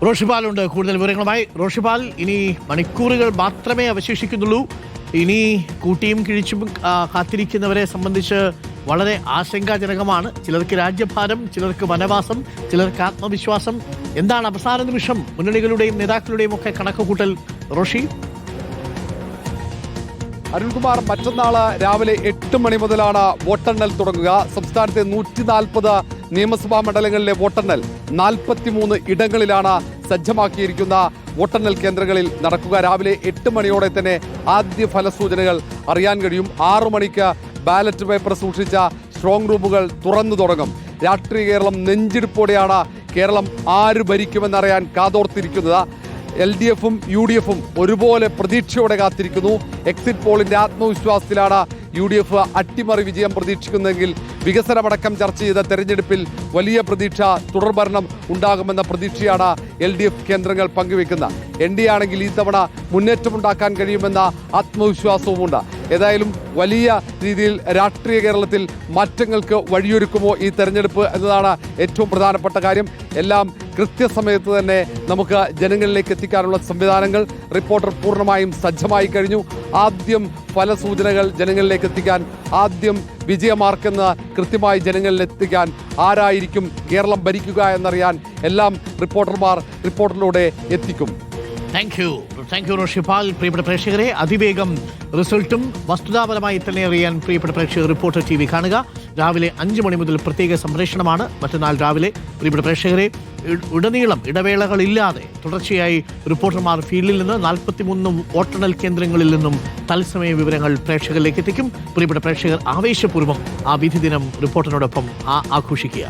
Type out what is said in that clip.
റോഷിപാലുണ്ട് കൂടുതൽ വിവരങ്ങളുമായി. റോഷിപാൽ, ഇനി മണിക്കൂറുകൾ മാത്രമേ അവശേഷിക്കുന്നുള്ളൂ. ഇനി കൂട്ടിയും കിഴിച്ചും കാത്തിരിക്കുന്നവരെ സംബന്ധിച്ച് വളരെ ആശങ്കാജനകമാണ്. ചിലർക്ക് രാജ്യഭാരം, ചിലർക്ക് വനവാസം, ചിലർക്ക് ആത്മവിശ്വാസം. എന്താണ് അവസാന നിമിഷം മുന്നണികളുടെയും നേതാക്കളുടെയും ഒക്കെ കണക്കുകൂട്ടൽ റോഷി? അരുൺകുമാർ, മറ്റന്നാള് രാവിലെ 8 മണി മുതലാണ് വോട്ടെണ്ണൽ തുടങ്ങുക. സംസ്ഥാനത്തെ 140 നിയമസഭാ മണ്ഡലങ്ങളിലെ വോട്ടെണ്ണൽ 43 ഇടങ്ങളിലാണ് സജ്ജമാക്കിയിരിക്കുന്ന വോട്ടെണ്ണൽ കേന്ദ്രങ്ങളിൽ നടക്കുക. രാവിലെ 8 മണിയോടെ തന്നെ ആദ്യ ഫലസൂചനകൾ അറിയാൻ കഴിയും. 6 മണിക്ക് ബാലറ്റ് പേപ്പർ സൂക്ഷിച്ച സ്ട്രോങ് റൂമുകൾ തുറന്നു തുടങ്ങും. രാഷ്ട്രീയ കേരളം നെഞ്ചിടിപ്പോടെയാണ് കേരളം ആര് ഭരിക്കുമെന്നറിയാൻ കാതോർത്തിരിക്കുന്നത്. LDFും UDFും ഒരുപോലെ പ്രതീക്ഷയോടെ കാത്തിരിക്കുന്നു. എക്സിറ്റ് പോളിന്റെ ആത്മവിശ്വാസത്തിലാണ് UDF അട്ടിമറി വിജയം പ്രതീക്ഷിക്കുന്നതെങ്കിൽ വികസനമടക്കം ചർച്ച ചെയ്ത തെരഞ്ഞെടുപ്പിൽ വലിയ പ്രതീക്ഷ തുടർഭരണം ഉണ്ടാകുമെന്ന പ്രതീക്ഷയാണ് LDF കേന്ദ്രങ്ങൾ പങ്കുവെക്കുന്നത്. NDA ആണെങ്കിൽ ഈ തവണ മുന്നേറ്റമുണ്ടാക്കാൻ കഴിയുമെന്ന ആത്മവിശ്വാസവുമുണ്ട്. ഏതായാലും വലിയ രീതിയിൽ രാഷ്ട്രീയ കേരളത്തിൽ മാറ്റങ്ങൾക്ക് വഴിയൊരുക്കുമോ ഈ തെരഞ്ഞെടുപ്പ് എന്നതാണ് ഏറ്റവും പ്രധാനപ്പെട്ട കാര്യം. എല്ലാം കൃത്യസമയത്ത് തന്നെ നമുക്ക് ജനങ്ങളിലേക്ക് എത്തിക്കാനുള്ള സംവിധാനങ്ങൾ റിപ്പോർട്ടർ പൂർണ്ണമായും സജ്ജമായി കഴിഞ്ഞു. ആദ്യം ഫലസൂചനകൾ ജനങ്ങളിലേക്ക് എത്തിക്കാൻ, ആദ്യം വിജയമാർക്കെന്ന് കൃത്യമായി ജനങ്ങളിൽ എത്തിക്കാൻ, ആരായിരിക്കും കേരളം ഭരിക്കുക എന്നറിയാൻ എല്ലാം റിപ്പോർട്ടറിലൂടെ എത്തിക്കും. Thank you Roshipal. പ്രിയപ്പെട്ട പ്രേക്ഷകരെ, അതിവേഗം റിസൾട്ടും വസ്തുതാപരമായി തന്നെ അറിയാൻ പ്രിയപ്പെട്ട പ്രേക്ഷകർ റിപ്പോർട്ടർ TV കാണുക. രാവിലെ 5 മണി മുതൽ പ്രത്യേക സംപ്രേഷണമാണ്. മറ്റന്നാൾ രാവിലെ പ്രിയപ്പെട്ട പ്രേക്ഷകരെ ഉടനീളം ഇടവേളകളില്ലാതെ തുടർച്ചയായി റിപ്പോർട്ടർമാർ ഫീൽഡിൽ നിന്ന് 43 വോട്ടെണ്ണൽ കേന്ദ്രങ്ങളിൽ നിന്നും തത്സമയ വിവരങ്ങൾ പ്രേക്ഷകരിലേക്ക് എത്തിക്കും. പ്രിയപ്പെട്ട പ്രേക്ഷകർ ആവേശപൂർവ്വം ആ വിധി ദിനം റിപ്പോർട്ടറിനോടൊപ്പം ആഘോഷിക്കുക.